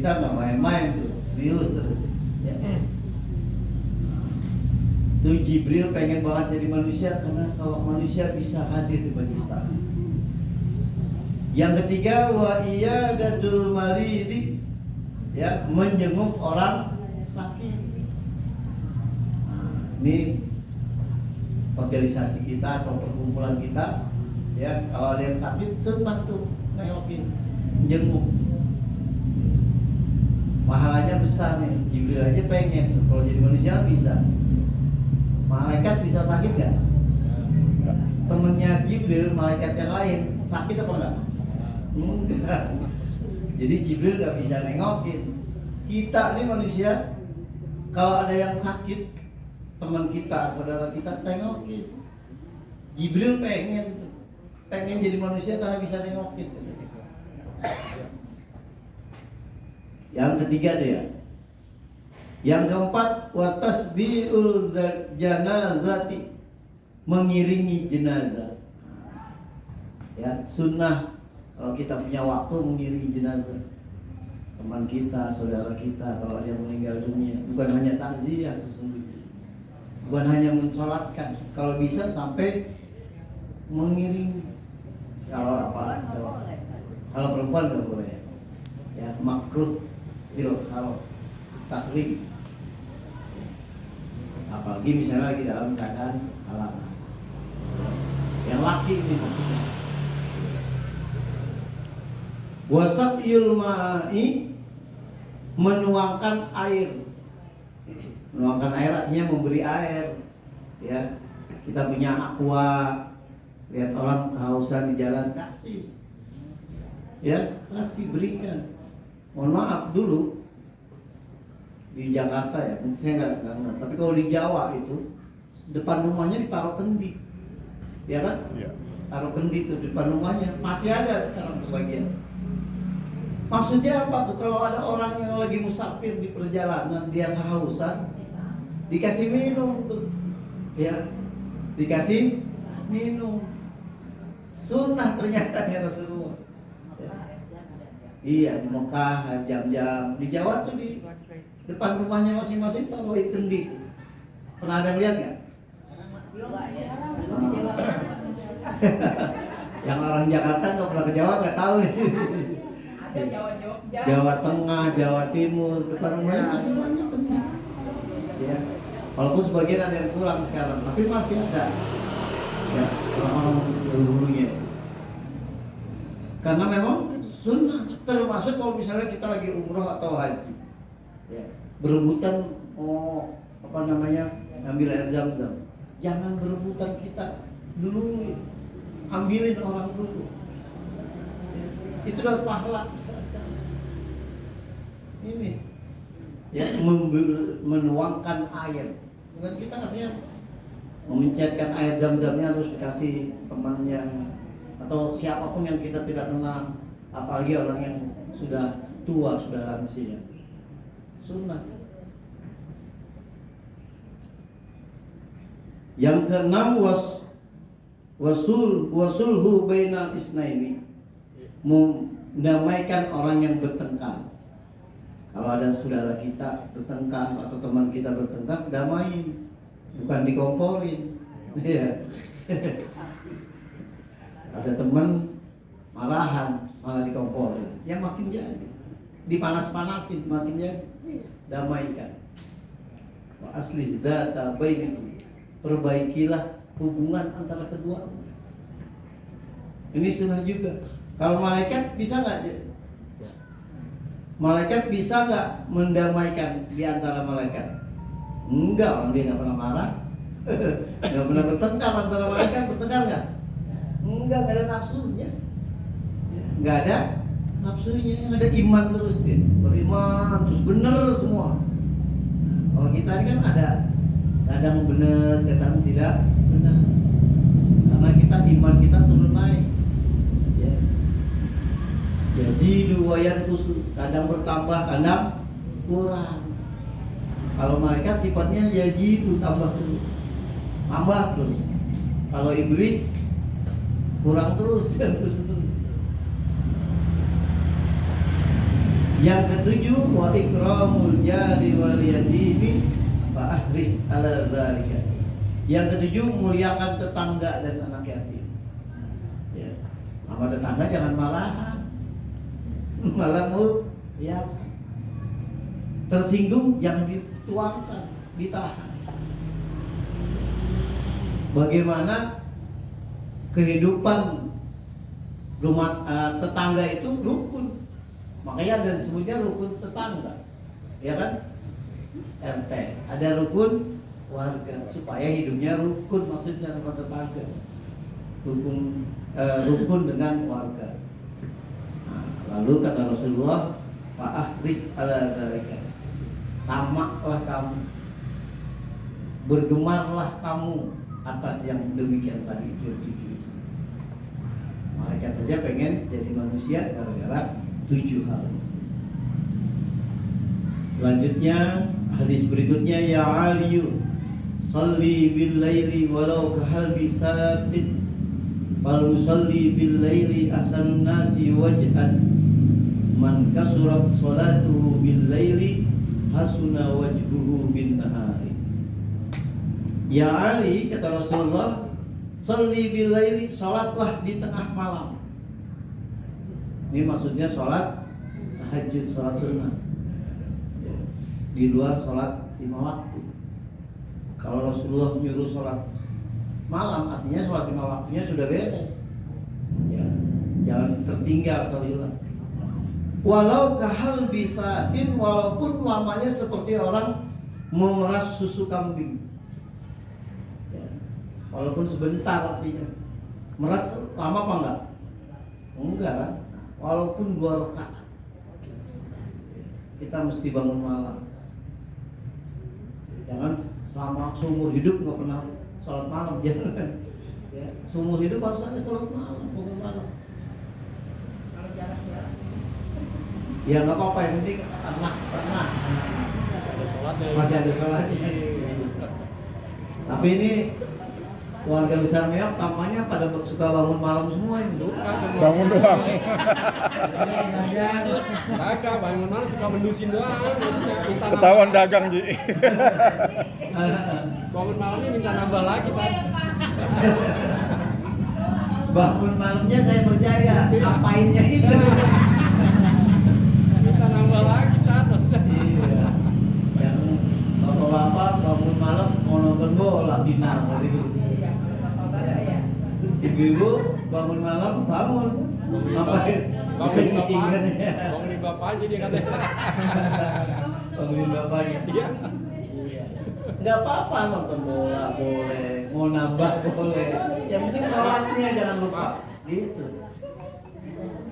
kita nggak main-main tuh, serius terus. Ya. Tuh Jibril pengen banget jadi manusia karena kalau manusia bisa hadir di majelis taklim. Yang ketiga, wa iyadatul maridi, ya, menjenguk orang sakit. Nah, ini organisasi kita atau perkumpulan kita, ya, kalau ada yang sakit sunnah tuh nengokin, jenguk. Pahalanya besar nih. Jibril aja pengen, kalau jadi manusia bisa. Malaikat bisa sakit gak? Temennya Jibril, malaikat yang lain, sakit apa enggak? Enggak. Jadi Jibril gak bisa nengokin. Kita nih manusia, kalau ada yang sakit, teman kita, saudara kita, tengokin. Jibril pengen jadi manusia karena bisa nengokin. Yang ketiga dia. Yang keempat, wa tasbiul janazati, mengiringi jenazah. Ya, sunnah kalau kita punya waktu mengiringi jenazah teman kita, saudara kita kalau ada yang meninggal dunia. Bukan hanya takziah sesungguhnya, bukan hanya mensolatkan, kalau bisa sampai mengiringi. Kalau apa? Kalau perempuan nggak boleh. Ya, makruh kalau tahrim. Apalagi misalnya lagi dalam keadaan halangan. Yang laki ini maksudnya. Wasaqil ma'i, menuangkan air. Menuangkan air artinya memberi air. Ya, kita punya aqua, lihat orang kehausan di jalan, kasih. Ya, kasih, berikan. Mohon maaf dulu di Jakarta ya, saya nggak ngerti. Tapi kalau di Jawa itu depan rumahnya ditaruh kendi, ya kan? Ya. Taruh kendi itu depan rumahnya, masih ada sekarang sebagian. Maksudnya apa tuh? Kalau ada orang yang lagi musafir di perjalanan, dia kehausan, dikasih minum tuh, ya, dikasih minum. Sunnah ternyata ya Rasulullah. Ya. Iya, di Mekah jam-jam, di Jawa tuh di depan rumahnya masing-masing taruhin kendi tuh. Pernah ada lihat nggak? Yang orang Jakarta nggak pernah ke Jawa nggak tahu nih. Ada Jogja, Jawa Tengah, Jawa Timur, depan rumahnya masih banyak kendi. Ya, walaupun sebagian ada yang kurang sekarang, tapi masih ada. Ya, orang-orang dahulunya. Karena memang sunnah, termasuk kalau misalnya kita lagi umroh atau haji, ya, berebutan ngambil air zam-zam. Jangan berebutan kita dulu, ambilin orang dulu. Ya, itu adalah pahala besar sekali. Ini ya, menuangkan air. Bukan kita artinya memencetkan air zam-zamnya harus dikasih temannya atau siapapun yang kita tidak kenal, apalagi orang yang sudah tua, sudah lansia. Sunnah. Yang keenam, wasulhu bainal isnaini, mendamaikan orang yang bertengkar. Kalau ada saudara kita bertengkar atau teman kita bertengkar, damain, bukan dikomporin. Ya. Ada teman marahan, malah dikomporin, yang makin jadi, dipanas-panasin, makin jadi. Damaikan. Wa aslih dzata bainikum, perbaikilah hubungan antara kedua. Ini sunnah juga. Kalau malaikat bisa nggak? Malaikat bisa nggak mendamaikan di antara malaikat? Enggak, orang dia nggak pernah marah, nggak pernah bertengkar antara malaikat. Bertengkar nggak? Enggak ada nafsunya, nggak ada nafsunya. Yang ada iman terus dia, beriman terus bener semua. Kalau kita ini kan ada kadang benar, kadang tidak benar, karena kita iman kita turun naik. Ya. Yajidu wa yanqusu, kadang bertambah, kadang kurang. Kalau malaikat sifatnya yajidu, tambah terus. Kalau iblis kurang terus, terus. Yang ketujuh, wa ikramul jari wal yatimi fa ahris ala dzalika. Yang ketujuh, muliakan tetangga dan anak yatim. Ya. Sama tetangga jangan malahan. Malah muliakan. Tersinggung jangan dituangkan, ditahan. Bagaimana kehidupan rumah tetangga itu rukun. Makanya ada disebutnya rukun tetangga, ya kan? RT, ada rukun warga supaya hidupnya rukun, maksudnya rumah tetangga, rukun dengan warga. Nah, lalu kata Rasulullah, fa'ahris ala dzalika, tamaklah kamu, bergemarlah kamu atas yang demikian tadi, tujuh itu. Malaikat saja pengen jadi manusia gara-gara 7 hal. Selanjutnya hadis berikutnya, ya aliyu salli bil laili walau kahal bisatin fal musalli bil laili ahsanun nasi wajhan man kasurat salatuhu bil laili hasuna wajhuhu bin nahari. Ya Ali, kata Rasulullah, salli bil laili, salatlah di tengah malam. Ini maksudnya sholat tahajud, sholat sunnah, ya, di luar sholat 5 waktu. Kalau Rasulullah menyuruh sholat malam, artinya sholat 5 waktunya sudah beres, ya, jangan tertinggal atau hilang. Walau kahal bisatin, walaupun lamanya seperti orang memeras susu kambing, ya, walaupun sebentar, artinya meras lama apa enggak? Enggak kan? Walaupun 2 rakaat, kita mesti bangun malam. Jangan selama seumur hidup nggak pernah sholat malam, jangan. Ya, seumur hidup harus ada sholat malam, bangun malam. Kalau jarang-jarang. Ya nggak apa-apa, yang penting pernah. Masih ada sholatnya. Tapi ini keluarga besar Meok tampaknya pada suka bangun malam semua ini. Bangun doang. Kagak, bangun malam suka mendusin doang. Ketahuan dagang, Ji. Bangun malamnya minta nambah lagi, Pak. Bangun malamnya saya percaya, apainnya itu. Minta nambah lagi, Tat. Iya. Yang bapak-bapak bangun malam mau nonton bola final tadi. Ya. Ibu-ibu bangun malam bangun. Ngapain? Bangunin bapaknya dia katanya. Bangunin bapaknya. Iya. Nggak apa-apa nonton bola boleh, mau nambah boleh. Yang penting sholatnya jangan lupa. Gitu.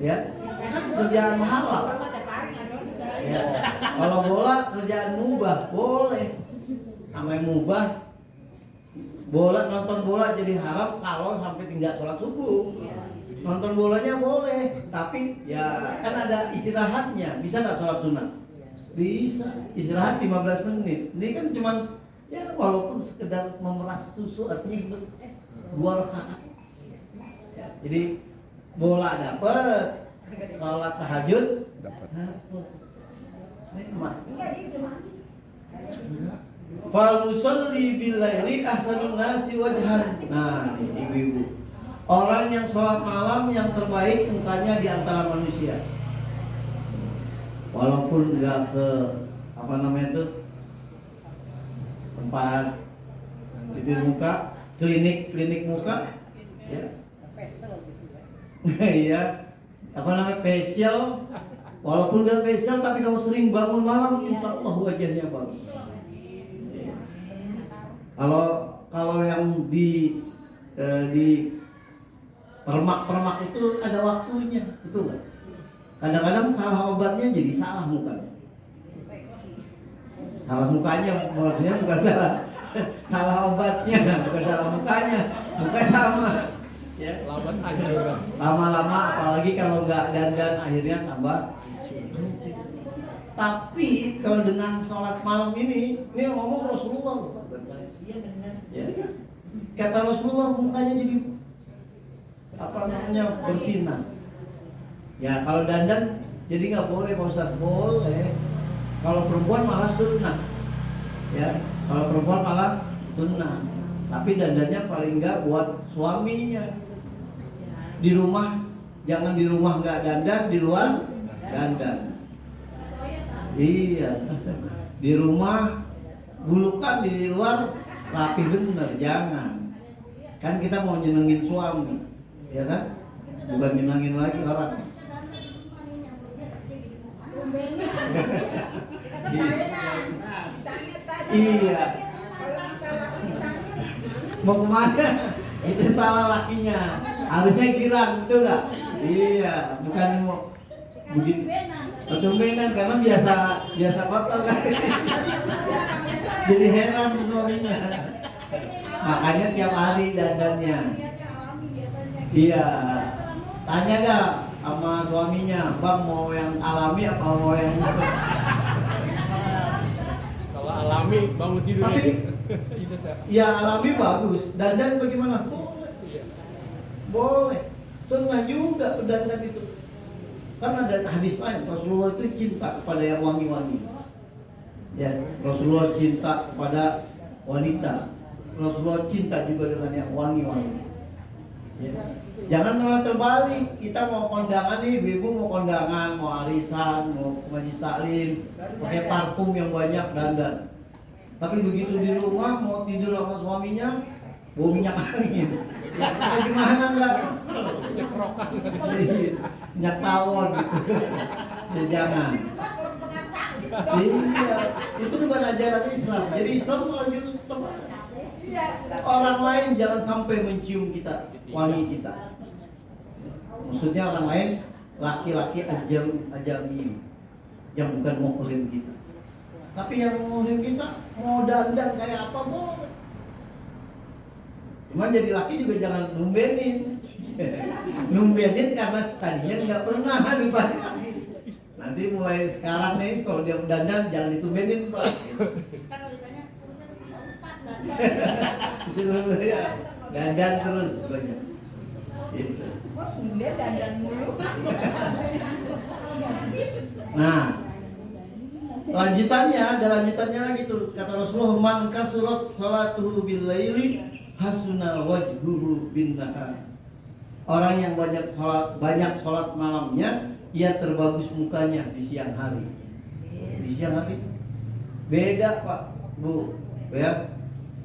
Ya, kan kerjaan halal. Ya. Kalau bola kerjaan mubah boleh. Namanya mubah. Bola, nonton bola jadi haram kalau sampai tinggal sholat subuh. Nonton bolanya boleh, tapi ya kan ada istirahatnya. Bisa nggak sholat sunat? Bisa. Istirahat 15 menit. Ini kan cuman ya walaupun sekedar memeras susu, artinya 2 rakaat. Ya, jadi bola dapat, sholat tahajud dapat. Nikmat. Fal musalli bil laili ahsanun nasi wajhan. Nah, ini ibu-ibu. Orang yang sholat malam yang terbaik mukanya di antara manusia. Walaupun enggak ke apa namanya itu tempat itu muka, klinik muka, ya. Iya. Apa namanya facial? Walaupun enggak facial, tapi kalau sering bangun malam, insya Allah wajahnya bagus. Kalau yang di permak itu ada waktunya, betul nggak? Kadang-kadang salah obatnya jadi salah mukanya. Salah mukanya, maksudnya bukan salah obatnya, bukan salah mukanya, muka sama. Ya. Lama-lama, apalagi kalau nggak dandan, akhirnya tambah. Tapi kalau dengan sholat malam ini ngomong Rasulullah loh. Iya benar. Ya. Kata Rasulullah mukanya jadi apa namanya bersinar. Ya kalau dandan Jadi nggak boleh Pak Ustadz, boleh. Kalau perempuan malah sunnah, ya. Kalau perempuan malah sunnah. Tapi dandannya paling nggak buat suaminya. Di rumah, jangan di rumah nggak dandan, di luar dandan. Iya. Di rumah bulukan, di luar rapi bener, jangan. Kan kita mau nyenengin suami, ya kan? Bukan nyenengin lagi orang. Iya. Mau kemana? Itu salah lakinya. Harusnya girang, betul nggak? Iya, bukan mau begitu. Ketumbenan karena biasa kotor kan. Jadi heran suaminya. Makanya tiap hari dandannya. Iya. Tanya dah sama suaminya, Bang mau yang alami apa mau yang Kalau alami bangun tidur Tapi, itu tak. ya alami bagus. Dandan bagaimana? Boleh. Iya. Boleh. Sunnah juga dandan itu. Karena ada hadis lain, Rasulullah itu cinta kepada yang wangi-wangi. Ya, Rasulullah cinta kepada wanita. Rasulullah cinta juga dengan yang wangi-wangi. Ya. Jangan malah terbalik. Kita mau kondangan nih, ibu mau kondangan, mau arisan, mau majlis taklim, pakai parfum yang banyak dandan. Tapi begitu di rumah mau tidur sama suaminya, bau minyak angin. Ya, gimana nggak kesel? Minyak tawon gitu. Ya jangan. Iya, itu bukan ajaran Islam. Jadi Islam malah justru teman. Orang lain jangan sampai mencium kita, wangi kita. Maksudnya orang lain, laki-laki ajami yang bukan muhrim kita. Tapi yang muhrim kita mau dandan kayak apa boleh. Cuman jadi laki juga jangan numbenin. Numbenin karena tadinya nggak pernah dibalik lagi. Nanti mulai sekarang nih kalau dia dandan jangan ditumbenin Pak. Disuruh ya dandan terus banyak. Gitu. Dia dandan mulu. Nah, lanjutannya ada lanjutannya lagi tuh kata Rasulullah, man kasurat salatuhu bil laili hasuna wajhuhu bin nahar. Orang yang banyak sholat malamnya, ia terbagus mukanya di siang hari. Di siang hari beda Pak Bu, ya.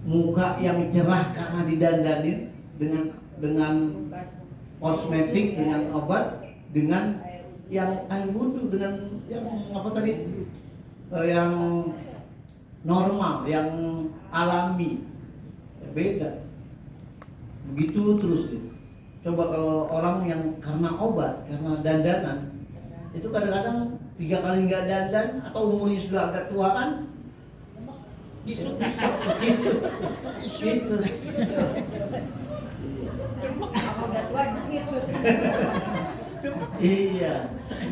Muka yang cerah karena didandanin dengan kosmetik, dengan obat, dengan yang air wudhu, dengan yang apa tadi, yang normal, yang alami, beda. Begitu terus gitu. Coba kalau orang yang karena obat, karena dandanan, itu kadang-kadang 3 kali nggak dandan atau umurnya sudah agak tuaan, kisut. Udah tua kisut. Iya.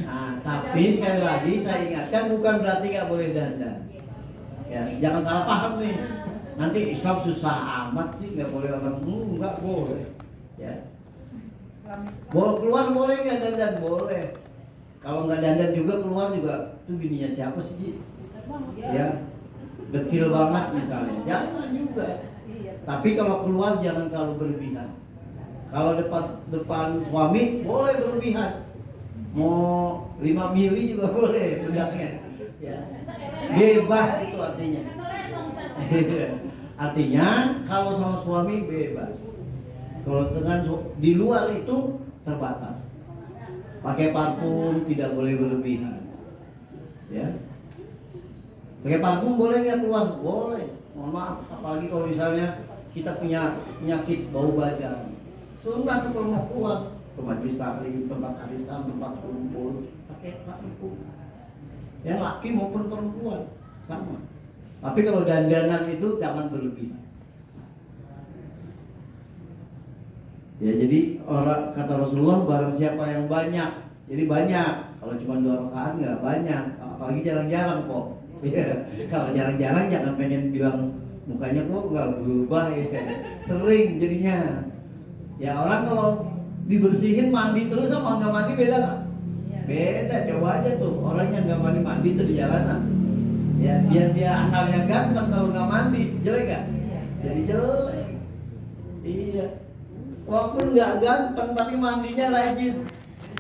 Nah, tapi sekali lagi saya ingatkan bukan berarti nggak boleh dandan. Ya, jangan salah paham nih. Nanti Islam susah amat sih, nggak boleh orang nggak boleh. Ya. Keluar boleh nggak dandan? Boleh. Kalau nggak dandan juga keluar juga itu bininya siapa sih Ji? Ya, dekil banget misalnya. Jangan juga. Tapi kalau keluar jangan terlalu berlebihan. Kalau depan suami boleh berlebihan. Mau 5 mili juga boleh bedaknya. Ya. Bebas itu artinya. Artinya kalau sama suami bebas. Kalau dengan di luar itu terbatas. Pakai parfum tidak boleh berlebihan. Ya. Pakai parfum boleh nggak keluar? Boleh. Mohon maaf, apalagi kalau misalnya kita punya penyakit bau badan. Sunnah tuh kalau mau keluar ke majelis taklim, tempat arisan, tempat kumpul, pakai parfum. Ya laki maupun perempuan sama. Tapi kalau dandanan itu jangan berlebihan. Ya jadi orang kata Rasulullah barang siapa yang banyak, jadi banyak. Kalau cuma 2 rakaat nggak banyak, apalagi jarang-jarang kok. Ya, kalau jarang-jarang jangan pengen bilang mukanya kok nggak berubah ya. Sering jadinya. Ya orang kalau dibersihin mandi terus sama nggak mandi beda nggak? Beda, coba aja tuh orang yang nggak mandi tuh di jalanan. Ya, dia asalnya ganteng, kalau nggak mandi jelek gak? Jadi jelek. Iya. Walaupun nggak ganteng tapi mandinya rajin,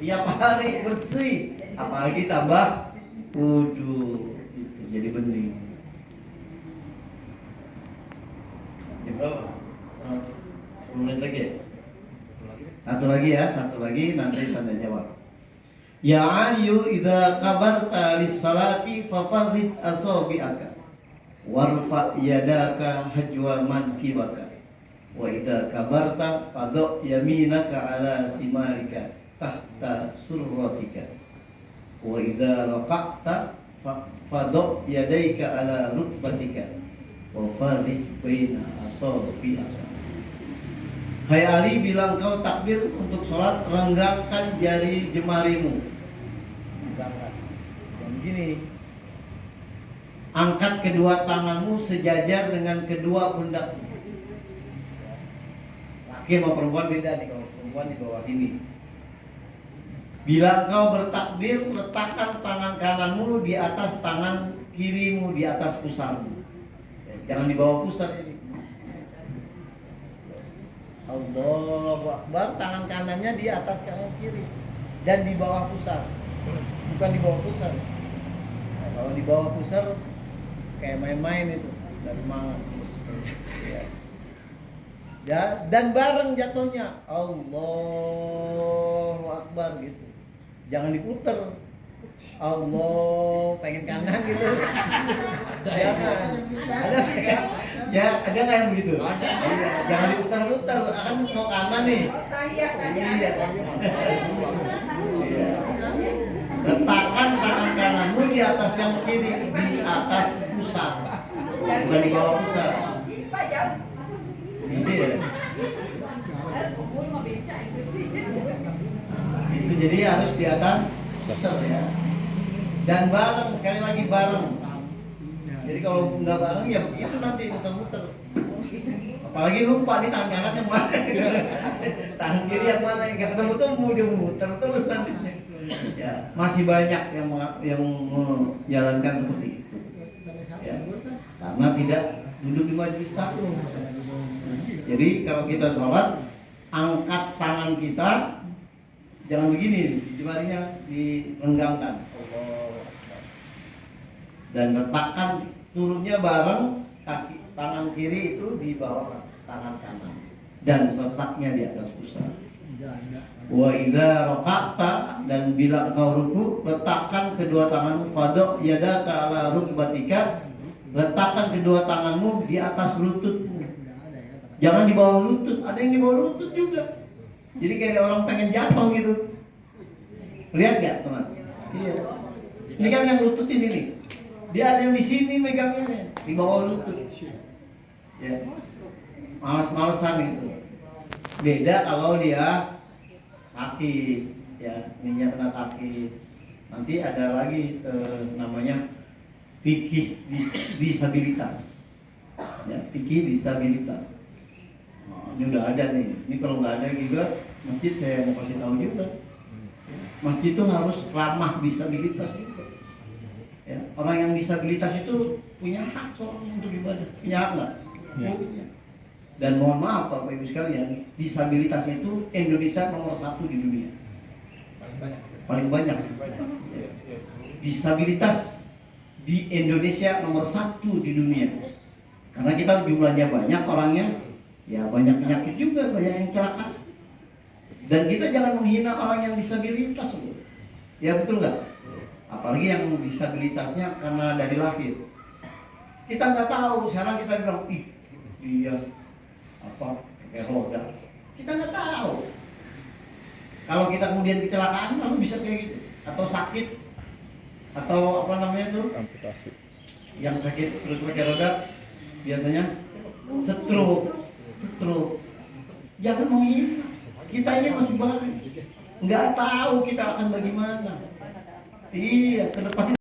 tiap hari bersih, apalagi tambah wudhu, gitu. Jadi bening. Ini berapa? 10 menit lagi ya? Satu lagi nanti tanda jawab. Ya Aliyu idza kabarta lis-salati fafarrid asabi'aka warfa yadaka hajwa mankibaka wa idza kabarta fadh yaminaka ala simarika tahta surratika wa idza raqa'ta fadh yadayka ala rukbatika wa farrid baina asabi'aka. Hai Ali, bila engkau takbir untuk sholat, renggangkan jari jemarimu. Renggangkan. Dan begini, angkat kedua tanganmu sejajar dengan kedua pundakmu. Laki sama perempuan beda nih, kalau perempuan di bawah ini. Bila engkau bertakbir, letakkan tangan kananmu di atas tangan kirimu, di atas pusarmu. Jangan di bawah pusar ini. Allahu Akbar, tangan kanannya di atas tangan kiri dan di bawah pusar, bukan di bawah pusar. Nah, kalau di bawah pusar kayak main-main itu, nggak semangat. Ya, dan bareng jatuhnya Allahu Akbar gitu, jangan diputer. Allah, pengen kanan gitu. Jangan. Ada nggak yang begitu? Ada. Iya, jangan diputar-putar, akan mau kanan nih. Tahiyat tadi Iya. ada. Iya. Letakkan tangan kananmu di atas yang kiri, di atas pusat, bukan di bawah pusat. Pak jam. Iya. Itu jadi harus di atas pusat ya. Dan bareng, sekali lagi bareng. Jadi kalau nggak bareng ya begitu nanti muter-muter. Apalagi lupa nih tangan kanan yang mana, tangan kiri yang mana, nggak ketemu dia muter terus nanti. Ya, masih banyak yang menjalankan seperti itu. Ya, karena tidak duduk di majelis taklim. Jadi kalau kita sholat, angkat tangan kita, jangan begini, jemarinya direnggangkan. Dan letakkan turunnya bareng, kaki tangan kiri itu di bawah tangan kanan dan letaknya di atas pusat. Wa idza raqa'ta, dan bila engkau ruku, letakkan kedua tanganmu fadh yadaka ala rukbatika, letakkan kedua tanganmu di atas lututmu. Jangan di bawah lutut, ada yang di bawah lutut juga. Jadi kayak orang pengen jatuh gitu. Lihat gak teman? Iya. Ini kan yang lutut ini nih. Dia ada yang di sini megangnya, di bawah lutut. Ya. Malas-malesan itu. Beda kalau dia sakit, ya, ininya kena sakit. Nanti ada lagi namanya fikih disabilitas. Ya, fikih disabilitas. Nah, ini udah ada nih. Ini kalau nggak ada juga masjid, saya mau kasih tahu juga. Masjid itu harus ramah disabilitas juga. Ya, orang yang disabilitas itu punya hak soalnya untuk ibadah. Punya hak nggak? Ya. Dan mohon maaf Bapak Ibu sekalian, disabilitas itu Indonesia nomor 1 di dunia. Paling banyak. Ya. Disabilitas di Indonesia nomor 1 di dunia. Karena kita jumlahnya banyak orangnya, ya banyak penyakit juga, banyak yang celaka. Dan kita jangan menghina orang yang disabilitas, ya betul nggak? Apalagi yang disabilitasnya karena dari lahir. Kita nggak tahu, sekarang kita bilang, ih dia apa pakai roda. Kita nggak tahu. Kalau kita kemudian kecelakaan lalu bisa kayak gitu, atau sakit, atau apa namanya tuh? Amputasi. Yang sakit terus pakai roda biasanya stroke. Jangan menghina. Kita ini masih baru, nggak tahu kita akan bagaimana. Iya, ke depan